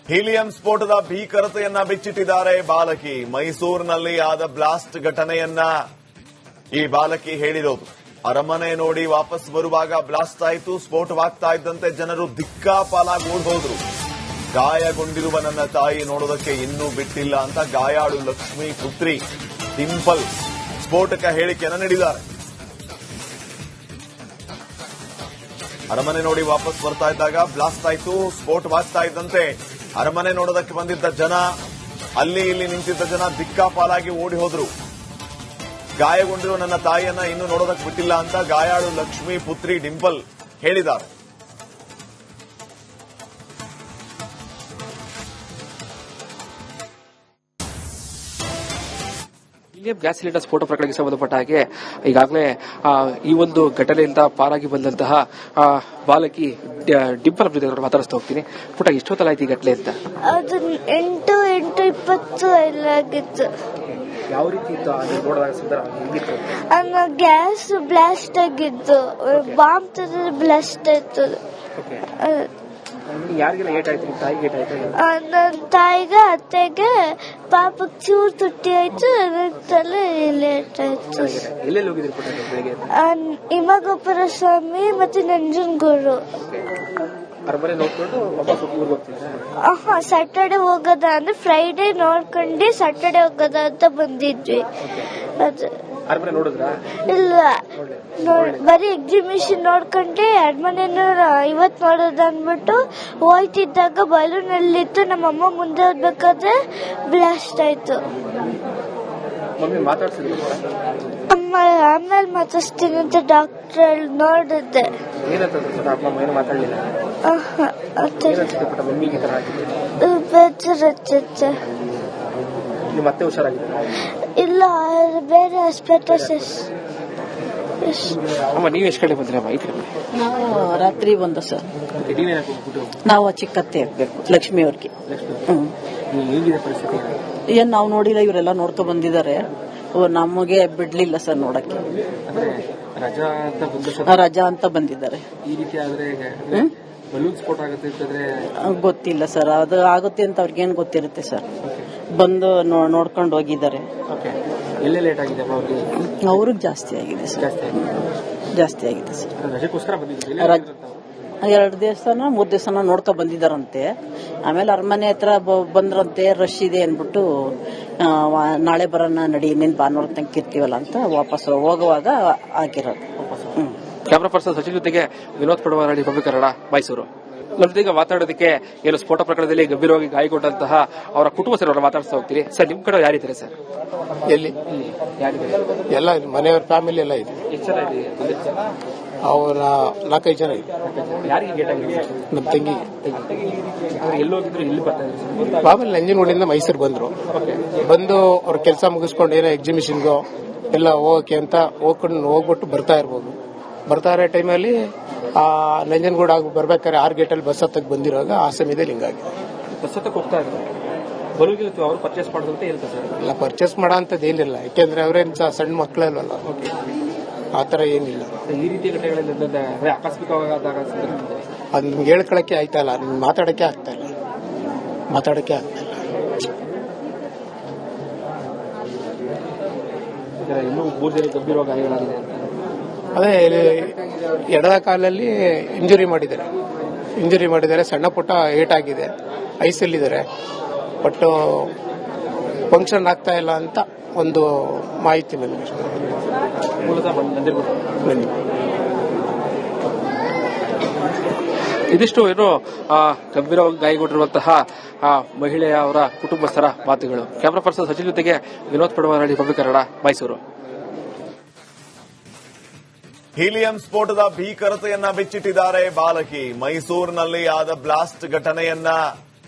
Helium ಸ್ಫೋಟದ ಭೀಕರತೆಯನ್ನ ಬಿಚ್ಚಿಟ್ಟಿದ್ದಾರೆ ಬಾಲಕಿ. ಮೈಸೂರಿನಲ್ಲಿ ಆದ ಬ್ಲಾಸ್ಟ್ ಘಟನೆಯನ್ನ ಈ ಬಾಲಕಿ ಹೇಳಿರೋದು. ಅರಮನೆ ನೋಡಿ ವಾಪಸ್ ಬರುವಾಗ ಬ್ಲಾಸ್ಟ್ ಆಯಿತು. ಸ್ಫೋಟವಾಗ್ತಾ ಇದ್ದಂತೆ ಜನರು ದಿಕ್ಕಾಪಾಲಾಗಿ ಓಡ್ ಹೋದ್ರು. ಗಾಯಗೊಂಡಿರುವ ನನ್ನ ತಾಯಿ ನೋಡೋದಕ್ಕೆ ಇನ್ನೂ ಬಿಟ್ಟಿಲ್ಲ ಅಂತ ಗಾಯಾಳು ಲಕ್ಷ್ಮೀ ಪುತ್ರಿ ಡಿಂಪಲ್ ಸ್ಫೋಟಕ ಹೇಳಿಕೆಯನ್ನು ನೀಡಿದ್ದಾರೆ. ಅರಮನೆ ನೋಡಿ ವಾಪಸ್ ಬರ್ತಾ ಇದ್ದಾಗ ಬ್ಲಾಸ್ಟ್ ಆಯಿತು. ಸ್ಫೋಟವಾಗ್ತಾ ಇದ್ದಂತೆ ಅರಮನೆ ನೋಡೋದಕ್ಕೆ ಬಂದಿದ್ದ ಜನ, ಅಲ್ಲಿ ಇಲ್ಲಿ ನಿಂತಿದ್ದ ಜನ ದಿಕ್ಕಾಪಾಲಾಗಿ ಓಡಿ ಹೋದ್ರು. ಗಾಯಗೊಂಡಿರುವ ನನ್ನ ತಾಯಿಯನ್ನ ಇನ್ನೂ ನೋಡೋದಕ್ಕೆ ಬಿಟ್ಟಿಲ್ಲ ಅಂತ ಗಾಯಾಳು ಲಕ್ಷ್ಮೀ ಪುತ್ರಿ ಡಿಂಪಲ್ ಹೇಳಿದ್ದಾರೆ. ಗ್ಯಾಸ್ ಸಿಲಿಂಡರ್ ಸ್ಫೋಟ ಪ್ರಕರಣಕ್ಕೆ ಸಂಬಂಧಪಟ್ಟ ಹಾಗೆ ಈಗಾಗಲೇ ಈ ಒಂದು ಘಟನೆಯಿಂದ ಪಾರಾಗಿ ಬಂದಂತಹ ಬಾಲಕಿ ಡಿಂಪಲ್ ಜೊತೆ ಮಾತಾಡಿಸ್ತಾ ಹೋಗ್ತೀನಿ. ಪುಟ ಎಷ್ಟೊತ್ತಲ್ಲ ಆಯ್ತು ಈ ಘಟನೆ ಅಂತ? ಅದು 8:20 ಎಲ್ಲ ಆಗಿತ್ತು. ಯಾವ ರೀತಿ ಇತ್ತು? ಗ್ಯಾಸ್ ಬ್ಲಾಸ್ಟ್ ಆಗಿತ್ತು. ಬಾಂಬ್ ತರ ಬ್ಲಾಸ್ಟ್ ಆಯ್ತು. ಯಾರಿಗೆಲ್ಲ ಏಟ್ ಆಯ್ತು? ತಾಯಿಗೆ ಏಟ್ ಆಯ್ತು? ನನ್ನ ತಾಯಿಗೆ, ಅತ್ತೆಗೆ, ಪಾಪಕ್ಕೆ ಚೂರು ತುಟ್ಟಿ ಆಯ್ತು. ತಲೆ ಲೇಟ್ ಆಯ್ತು. ಎಲ್ಲೆಲ್ಲಿ ಹೋಗಿದ್ರು ಬೆಳಿಗ್ಗೆ? ಇಮಗೋಪುರ ಸ್ವಾಮಿ ಮತ್ತೆ ನಂಜನಗೂಡು. ಅರಮನೆ ನೋಡ್ಕೊಂಡು ಸ್ಯಾಟರ್ಡೆ ಹೋಗೋದ ಅಂದ್ರೆ ಫ್ರೈಡೆ ನೋಡ್ಕೊಂಡು ಸ್ಯಾಟರ್ಡೆ ಹೋಗೋದ ಅಂತ ಬಂದಿದ್ವಿ. ಅದು ಅರಮನೆ ನೋಡಿದ್ರ? ಇಲ್ಲ, ಬರೀ ಎಕ್ಸಿಬಿಷನ್ ನೋಡ್ಕೊಂಡೆ. ಅರಮನೆನೂ ಇವತ್ ನೋಡೋದು ಅಂದ್ಬಿಟ್ಟು ಹೋಯ್ತಿದ್ದಾಗ ಬಲೂನ್ ಅಲ್ಲಿತ್ತು. ನಮ್ಮಮ್ಮ ಮುಂದೆ ಹೋಗ್ಬೇಕಾದ್ರೆ ಬ್ಲಾಸ್ಟ್ ಆಯ್ತು. ಅಮ್ಮ ಆಮೇಲೆ ಮಾತಾಡ್ತೀನಿ ಅಂತ ಡಾಕ್ಟರ್ ನೋಡಿದ್ದೆ. ಬೇಜಾರತ್ತೆ. ಮತ್ತೆ ಹುಷಾರಾಗಿದೆ? ಇಲ್ಲ, ಬೇರೆ ಹಾಸ್ಪಿಟಲ್. ನೀವು ಎಷ್ಟು ಕಡೆ ಬಂದ್ರೆ ಮಾಹಿತಿ? ನಾವು ರಾತ್ರಿ ಬಂದ ಸರ್. ನಾವು ಚಿಕ್ಕತ್ತೆ ಆಗ್ಬೇಕು ಲಕ್ಷ್ಮಿ ಅವ್ರಿಗೆ. ಏನ್ ನಾವು ನೋಡಿಲ್ಲ, ಇವರೆಲ್ಲ ನೋಡ್ಕೊ ಬಂದಿದ್ದಾರೆ. ನಮಗೆ ಬಿಡ್ಲಿಲ್ಲ ಸರ್ ನೋಡಕ್ಕೆ. ರಜಾ ಅಂತ ಬಂದಿದ್ದಾರೆ. ಈ ರೀತಿ ಆದ್ರೆ ಬಲೂನ್ ಸ್ಫೋಟ ಆಗುತ್ತೆ ಗೊತ್ತಿಲ್ಲ ಸರ್. ಅದು ಆಗುತ್ತೆ ಅಂತ ಅವ್ರಿಗೇನ್ ಗೊತ್ತಿರುತ್ತೆ ಸರ್. ಬಂದು ನೋಡ್ಕೊಂಡು ಹೋಗಿದ್ದಾರೆ. ಎಲ್ಲೇ ಲೇಟ್ ಆಗಿದೆ? ಅವ್ರಿಗೆ ಜಾಸ್ತಿ ಆಗಿದೆ ಸರ್. ಜಾಸ್ತಿ ಆಗಿದೆ ಸರ್. 2 ದಿವಸನ 3 ದಿವಸನ ನೋಡ್ಕೊ ಬಂದಿದ್ದಾರಂತೆ. ಆಮೇಲೆ ಅರಮನೆ ಹತ್ರ ಬಂದ್ರಂತೆ. ರಶ್ ಇದೆ ಅನ್ಬಿಟ್ಟು ನಾಳೆ ಬರೋಣ ನಡಿ, ಇನ್ನೇನು ಭಾನುವಾರ ತನಕ ಇರ್ತೀವಲ್ಲ ಅಂತ ವಾಪಸ್ ಹೋಗುವಾಗ ಆಗಿರೋದು. ಕ್ಯಾಮರಾ ಪರ್ಸನ್ ಸಚಿನ್ ಜೊತೆಗೆ ವಿನೋದ್ ಪಡವಾರಳ್ಳಿ, ಪಬ್ಲಿಕ್ ಕನ್ನಡ, ಮೈಸೂರು. ನಮ್ಮ ಜೊತೆಗೆ ಮಾತಾಡೋದಕ್ಕೆ ಏನು ಸ್ಫೋಟ ಪ್ರಕರಣದಲ್ಲಿ ಗಂಭೀರವಾಗಿ ಗಾಯಗೊಂಡಂತಹ ಅವರ ಕುಟುಂಬಸ್ಥರನ್ನ ಮಾತಾಡ್ತಾ ಹೋಗ್ತೀರಿ. ಸರ್, ನಿಮ್ ಕಡೆ ಯಾರಿದ್ದಾರೆ ಸರ್? ಎಲ್ಲಿ ಎಲ್ಲ ಮನೆಯವರ ಫ್ಯಾಮಿಲಿ ಎಲ್ಲ ಇದೆ. ಎಷ್ಟು ಜನ ಇದೆ? ಅವರ 4-5 ಜನ ಇದೆ. ಯಾರಿಗೆ ಗೇಟ್ ಆಗಿದೆ? ನಮ್ಮ ತಂಗಿ. ಎಲ್ಲಿ ಹೋಗಿದ್ರು? ಇಲ್ಲಿ ಬರ್ತಾ ಇದ್ರು? ಮಾಮೂಲಿ ನಂಜನಗೂಡಿಂದ ಮೈಸೂರು ಬಂದು ಅವ್ರ ಕೆಲಸ ಮುಗಿಸ್ಕೊಂಡು ಏನೋ ಎಕ್ಸಿಬಿಷನ್ಗೋ ಎಲ್ಲ ಹೋಗಕ್ಕೆ ಅಂತ ಹೋಗ್ಬಿಟ್ಟು ಬರ್ತಾ ಇರ್ಬೋದು. ಬರ್ತಾ ಇರೋ ಟೈಮಲ್ಲಿ ನಂಜನಗೂಡು ಆಗಿ ಬರ್ಬೇಕಾದ್ರೆ 6 ಗೇಟಲ್ಲಿ ಬಸ್ ಹತ್ತಕ್ಕೆ ಬಂದಿರುವಾಗ ಆ ಸಮಯದಲ್ಲಿ ಹಿಂಗಾಗಿ ಬಸ್ ಹತ್ತಕ್ಕೆ ಹೋಗ್ತಾ ಇದ್ರು. ಬಲೂನ್ ಅವರು ಪರ್ಚೇಸ್ ಮಾಡೋದಂತ ಹೇಳ್ತಾರೆ ಸರ್? ಇಲ್ಲ, ಪರ್ಚೇಸ್ ಮಾಡೋ ಅಂತದ್ದು ಏನಿಲ್ಲ. ಯಾಕೆಂದ್ರೆ ಅವರೇನು ಸಣ್ಣ ಮಕ್ಕಳಲ್ವಲ್ಲ, ಆತರ ಏನಿಲ್ಲ. ಈ ರೀತಿ ಘಟನೆಗಳಿಂದ ಆಕಸ್ಮಿಕವಾದಾಗ ಅದು ನಿಮ್ಗೆ ಹೇಳ್ಕೊಳಕ್ಕೆ ಆಯ್ತಾ ಇಲ್ಲ, ನಿಮ್ಗೆ ಮಾತಾಡಕ್ಕೆ ಆಗ್ತಾ ಇಲ್ಲ. ಇನ್ನೂ 3 ಜನ ಗಂಭೀರವಾಗಿ ಗಾಯಗಳಾಗಿದೆ. ಅದೇ ಎಡದ ಕಾಲಲ್ಲಿ ಇಂಜುರಿ ಮಾಡಿದ್ದಾರೆ. ಸಣ್ಣ ಪುಟ್ಟ ಏಟಾಗಿದೆ. ಐಸಲ್ಲಿದ್ದಾರೆ. ಬಟ್ ಫಂಕ್ಷನ್ ಆಗ್ತಾ ಇಲ್ಲ ಅಂತ ಒಂದು ಮಾಹಿತಿ ನನಗೆ. ಇದಿಷ್ಟು ಏನು ಗಂಭೀರವಾಗಿ ಗಾಯಗೊಂಡಿರುವಂತಹ ಮಹಿಳೆಯ ಅವರ ಕುಟುಂಬಸ್ಥರ ಮಾತುಗಳು. ಕ್ಯಾಮರಾ ಪರ್ಸನ್ ಸಚಿನ್ ಜೊತೆಗೆ ವಿನೋದ್ ಪಡವಾರಳ್ಳಿ, ಪಬ್ಲಿಕ್ ಕನ್ನಡ, ಮೈಸೂರು. ಹೀಲಿಯಂ ಸ್ಫೋಟದ ಭೀಕರತೆಯನ್ನ ಬಿಚ್ಚಿಟ್ಟಿದ್ದಾರೆ ಬಾಲಕಿ. ಮೈಸೂರಿನಲ್ಲಿ ಆದ ಬ್ಲಾಸ್ಟ್ ಘಟನೆಯನ್ನ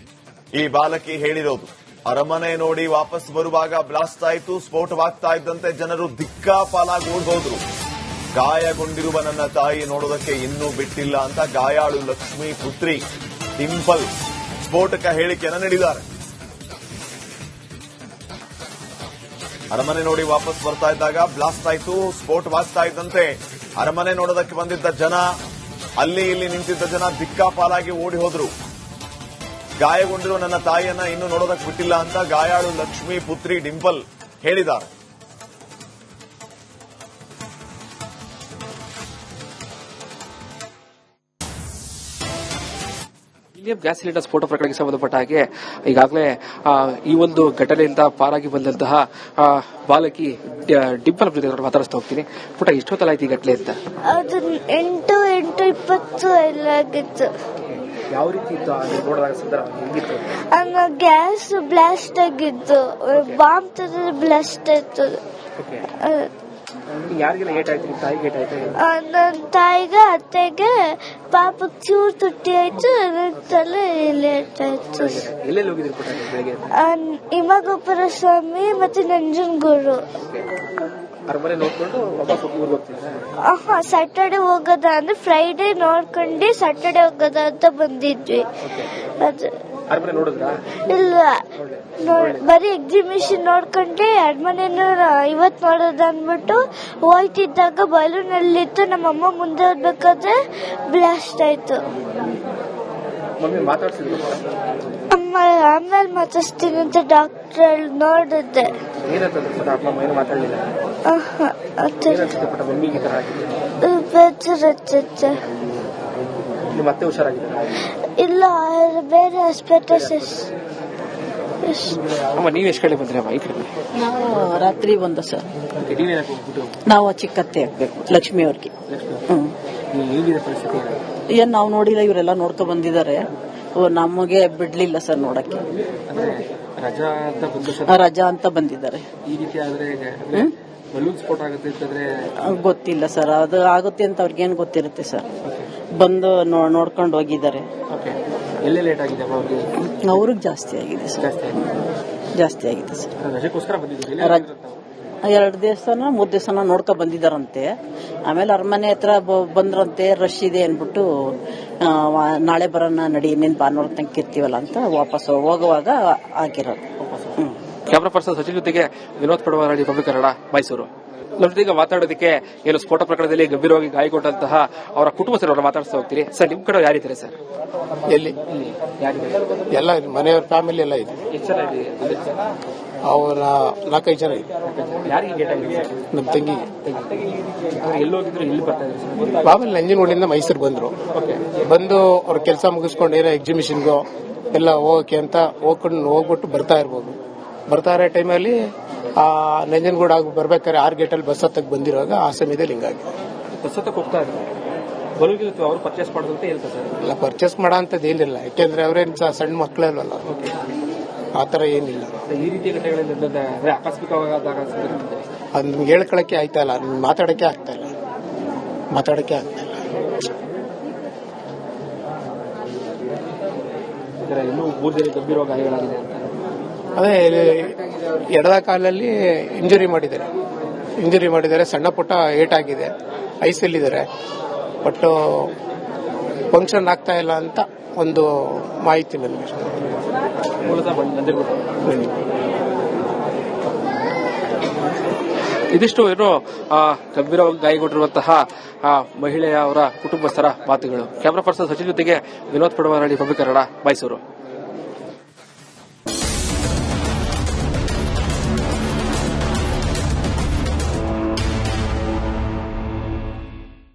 ಈ ಬಾಲಕಿ ಹೇಳಿರೋದು. ಅರಮನೆ ನೋಡಿ ವಾಪಸ್ ಬರುವಾಗ ಬ್ಲಾಸ್ಟ್ ಆಯಿತು. ಸ್ಫೋಟವಾಗ್ತಾ ಇದ್ದಂತೆ ಜನರು ದಿಕ್ಕಾಪಾಲಾಗಿ ಓಡ್ ಹೋದ್ರು. ಗಾಯಗೊಂಡಿರುವ ನನ್ನ ತಾಯಿ ನೋಡೋದಕ್ಕೆ ಇನ್ನೂ ಬಿಟ್ಟಿಲ್ಲ ಅಂತ ಗಾಯಾಳು ಲಕ್ಷ್ಮೀ ಪುತ್ರಿ ಡಿಂಪಲ್ ಸ್ಫೋಟಕ ಹೇಳಿಕೆಯನ್ನು ನೀಡಿದ್ದಾರೆ. ಅರಮನೆ ನೋಡಿ ವಾಪಸ್ ಬರ್ತಾ ಇದ್ದಾಗ ಬ್ಲಾಸ್ಟ್ ಆಯಿತು. ಸ್ಫೋಟವಾಗ್ತಾ ಇದ್ದಂತೆ ಅರಮನೆ ನೋಡೋದಕ್ಕೆ ಬಂದಿದ್ದ ಜನ, ಅಲ್ಲಿ ಇಲ್ಲಿ ನಿಂತಿದ್ದ ಜನ ದಿಕ್ಕಾಪಾಲಾಗಿ ಓಡಿ ಹೋದ್ರು. ಗಾಯಗೊಂಡಿರುವ ನನ್ನ ತಾಯಿಯನ್ನ ಇನ್ನೂ ನೋಡೋದಕ್ಕೆ ಬಿಟ್ಟಿಲ್ಲ ಅಂತ ಗಾಯಾಳು ಲಕ್ಷ್ಮಿ ಪುತ್ರಿ ಡಿಂಪಲ್ ಹೇಳಿದ್ದಾರೆ. ಹೀಲಿಯಂ ಗ್ಯಾಸ್ ಸಿಲಿಂಡರ್ ಸ್ಫೋಟ ಪ್ರಕರಣಕ್ಕೆ ಸಂಬಂಧಪಟ್ಟ ಹಾಗೆ ಈಗಾಗಲೇ ಈ ಒಂದು ಘಟನೆಯಿಂದ ಪಾರಾಗಿ ಬಂದಂತಹ ಬಾಲಕಿ ಡಿಂಪಲ್ ಜೊತೆ ಮಾತಾಡಿಸ್ತಾ ಹೋಗ್ತೀನಿ. ಪುಟ ಎಷ್ಟೊತ್ತಲ್ಲ ಆಯ್ತು ಈ ಘಟನೆ ಅಂತ? ಅದು 8:20 ಎಲ್ಲ ಆಗಿತ್ತು. ಯಾವ ರೀತಿ ಇತ್ತು ನೋಡಿದಾಗ ಸಂದರ್ಭ ಹೆಂಗಿತ್ತು? ಗ್ಯಾಸ್ ಬ್ಲಾಸ್ಟ್ ಆಗಿತ್ತು, ಬಾಂಬ್ ತರ ಬ್ಲಾಸ್ಟ್ ಆಯ್ತು. ಯಾರಿಗೆಲ್ಲ ಏಟ್ ಆಯ್ತು? ನಿಮ್ಮ ತಾಯಿಗೆ ಏಟ್ ಆಯ್ತು? ನನ್ನ ತಾಯಿಗೆ ಅತ್ತೆಗೆ ಪಾಪಕ್ಕೆ ಚೂರು ತುಟ್ಟಿ ಆಯ್ತು, ನನ್ನ ತಲೆ ಲೇಟ್ ಆಯ್ತು. ಎಲ್ಲೆಲ್ಲಿ ಹೋಗಿದ್ರು ಪುಟ ಬೆಳಗ್ಗೆ? ಇಮಗೋಪುರ ಸ್ವಾಮಿ ಮತ್ತೆ ನಂಜನಗೂಡು. ಅರಮನೆ ನೋಡ್ಕೊಂಡು ವಾಪಸ್ ಊರಿಗೆ ಹೋಗ್ತೀರಾ? ಸ್ಯಾಟರ್ಡೆ ಹೋಗೋದ ಅಂದ್ರೆ ಫ್ರೈಡೆ ನೋಡ್ಕೊಂಡು ಸ್ಯಾಟರ್ಡೆ ಹೋಗೋದ ಅಂತ ಬಂದಿದ್ವಿ. ಅದು ಅರಮನೆ ನೋಡಿದ್ರಾ? ಇಲ್ಲ, ಬರೀ ಎಕ್ಸಿಬಿಷನ್ ನೋಡ್ಕೊಂಡೆ ಅರಮನೆನೂ ಇವತ್ ನೋಡೋದು ಅಂದ್ಬಿಟ್ಟು ಹೋಯ್ತಿದ್ದಾಗ ಬಲೂನ್ ಅಲ್ಲಿತ್ತು. ನಮ್ಮಮ್ಮ ಮುಂದೆ ಹೋಗ್ಬೇಕಾದ್ರೆ ಬ್ಲಾಸ್ಟ್ ಆಯ್ತು. ಅಮ್ಮ ಆಮೇಲೆ ಮಾತಾಡ್ತೀನಿ ಅಂತ ಡಾಕ್ಟರ್ ನೋಡಿದ್ದೆ. ಬೇಜಾರತ್ತೆ. ಮತ್ತೆ ಹುಷಾರಾಗಿದೆ? ಇಲ್ಲ, ಬೇರೆ ಹಾಸ್ಪಿಟಲ್. ಅಮ್ಮ ನೀವು ಎಷ್ಟು ಕಡೆ ಬಂದ್ರಿ? ಅಮ್ಮ ಈ ಕಡೆ ನಾವು ರಾತ್ರಿ ಬಂದ ಸರ್. ನಾವು ಚಿಕ್ಕತ್ತೆ ಆಗ್ಬೇಕು ಲಕ್ಷ್ಮಿ ಅವ್ರಿಗೆ. ಏನ್ ನಾವು ನೋಡಿಲ್ಲ, ಇವರೆಲ್ಲ ನೋಡ್ಕೊಂಡ್ ಬಂದಿದ್ದಾರೆ. ನಮಗೆ ಬಿಡ್ಲಿಲ್ಲ ಸರ್ ನೋಡಕ್ಕೆ. ರಜಾ ಅಂತ ಬಂದಿದ್ದಾರೆ. ಈ ರೀತಿ ಆದ್ರೆ ಬಲೂನ್ ಸ್ಫೋಟ ಆಗುತ್ತೆ ಅಂತಂದ್ರೆ ಗೊತ್ತಿಲ್ಲ ಸರ್, ಅದು ಆಗುತ್ತೆ ಅಂತ ಅವ್ರಿಗೇನು ಗೊತ್ತಿರುತ್ತೆ ಸರ್. ಬಂದು ನೋಡ್ಕೊಂಡು ಹೋಗಿದ್ದಾರೆ. ಎಲ್ಲೇ ಲೇಟ್ ಆಗಿದೆ ಅವ್ರಿಗೆ ಜಾಸ್ತಿ ಆಗಿದೆ ಸರ್, ಜಾಸ್ತಿ ಆಗಿದೆ ಸರ್. ರಜೆಗೋಸ್ಕರ ಬಂದಿದ್ದೀರಿ? 2 ದಿವಸನ 3 ದಿವಸನ ನೋಡ್ಕೊಂಡ್ ಬಂದಿದ್ದಾರಂತೆ. ಆಮೇಲೆ ಅರಮನೆ ಹತ್ರ ಬಂದ್ರಂತೆ, ರಶ್ ಇದೆ ಅನ್ಬಿಟ್ಟು ನಾಳೆ ಬರೋಣ ನಡಿ, ಇನ್ನೇನು ಭಾನುವಾರ ತನಕ ಇರ್ತೀವಲ್ಲ ಅಂತ ವಾಪಸ್ ಹೋಗುವಾಗ ಆಗಿರೋದು. ಕ್ಯಾಮರಾ ಪರ್ಸನ್ ಸಚಿನ್ ಜೊತೆಗೆ ವಿನೋದ್ ಪಡವಾರಳ್ಳಿ, ಪಬ್ಲಿಕ್ ಕನ್ನಡ, ಮೈಸೂರು. ನಮ್ಮ ಜೊತೆಗೆ ಮಾತಾಡೋದಕ್ಕೆ ಏನು ಸ್ಫೋಟ ಪ್ರಕರಣದಲ್ಲಿ ಗಂಭೀರವಾಗಿ ಗಾಯಗೊಂಡಂತಹ ಅವರ ಕುಟುಂಬಸ್ಥರವರ ಮಾತಾಡ್ತಾ ಹೋಗ್ತೀರಿ. ಸರ್, ನಿಮ್ ಕಡೆ ಯಾರಿದ್ದಾರೆ ಸರ್? ಎಲ್ಲಿ ಎಲ್ಲ ಮನೆಯವ್ರ ಫ್ಯಾಮಿಲಿ ಎಲ್ಲ ಇದೆ. ಅವರ 4-5 ಜನ ಇದೆ. ನಮ್ಮ ತಂಗಿ ಆಮೇಲೆ ನಂಜನಗೂಡಿಂದ ಮೈಸೂರು ಬಂದು ಅವ್ರ ಕೆಲಸ ಮುಗಿಸ್ಕೊಂಡು ಏನೋ ಎಕ್ಸಿಬಿಷನ್ಗೋ ಎಲ್ಲ ಹೋಗಕ್ಕೆ ಅಂತ ಹೋಗ್ಬಿಟ್ಟು ಬರ್ತಾ ಇರೋ ಟೈಮಲ್ಲಿ ನಂಜನಗೂಡ ಬರ್ಬೇಕಾದ್ರೆ 6 ಗೇಟಲ್ಲಿ ಬಸ್ ಹತ್ತಕ್ಕೆ ಬಂದಿರುವಾಗ ಆ ಸಮಯದಲ್ಲಿ ಹಿಂಗಾಗಿ ಬಸ್ ಹತ್ತಕ್ಕೆ ಹೋಗ್ತಾ ಇದ್ರು. ಅವರು ಪರ್ಚೇಸ್ ಮಾಡೋದಂತ ಹೇಳ್ತಾರೆ ಸರ್? ಇಲ್ಲ, ಪರ್ಚೇಸ್ ಮಾಡೋ ಅಂತದ್ದು ಏನಿಲ್ಲ. ಯಾಕೆಂದ್ರೆ ಅವರೇನು ಸಣ್ಣ ಮಕ್ಕಳೇ ಅಲ್ವಲ್ಲ, ಆತರ ಏನಿಲ್ಲ. ಈ ರೀತಿಯ ಘಟನೆಗಳಿಂದ ಆಕಸ್ಮಿಕವಾದಾಗ ಅದು ನಿಮ್ಗೆ ಹೇಳ್ಕೊಳಕ್ಕೆ ಆಯ್ತಾ ಇಲ್ಲ, ನಿಮ್ಗೆ ಮಾತಾಡಕ್ಕೆ ಆಗ್ತಾ ಇಲ್ಲ. ಇನ್ನೂ 3 ಜನ ಗಂಭೀರ ಗಾಯಗಳಾಗಿದೆ ಅಂತ. ಅದೇ ಎಡದ ಕಾಲಲ್ಲಿ ಇಂಜುರಿ ಮಾಡಿದ್ದಾರೆ. ಸಣ್ಣ ಪುಟ್ಟ ಏಟಾಗಿದೆ, ಐಸಲ್ಲಿದ್ದಾರೆ. ಬಟ್ ಫಂಕ್ಷನ್ ಆಗ್ತಾ ಇಲ್ಲ ಅಂತ ಒಂದು ಮಾಹಿತಿ ನನಗೆ. ಇದಿಷ್ಟು ಏನು ಗಂಭೀರವಾಗಿ ಗಾಯಗೊಂಡಿರುವಂತಹ ಮಹಿಳೆಯ ಅವರ ಕುಟುಂಬಸ್ಥರ ಮಾತುಗಳು. ಕ್ಯಾಮರಾ ಪರ್ಸನ್ ಸಚಿನ್ ಜೊತೆಗೆ ವಿನೋದ್ ಪಡವಾರಳ್ಳಿ, ಪಬ್ಲಿಕ್ ಕನ್ನಡ, ಮೈಸೂರು.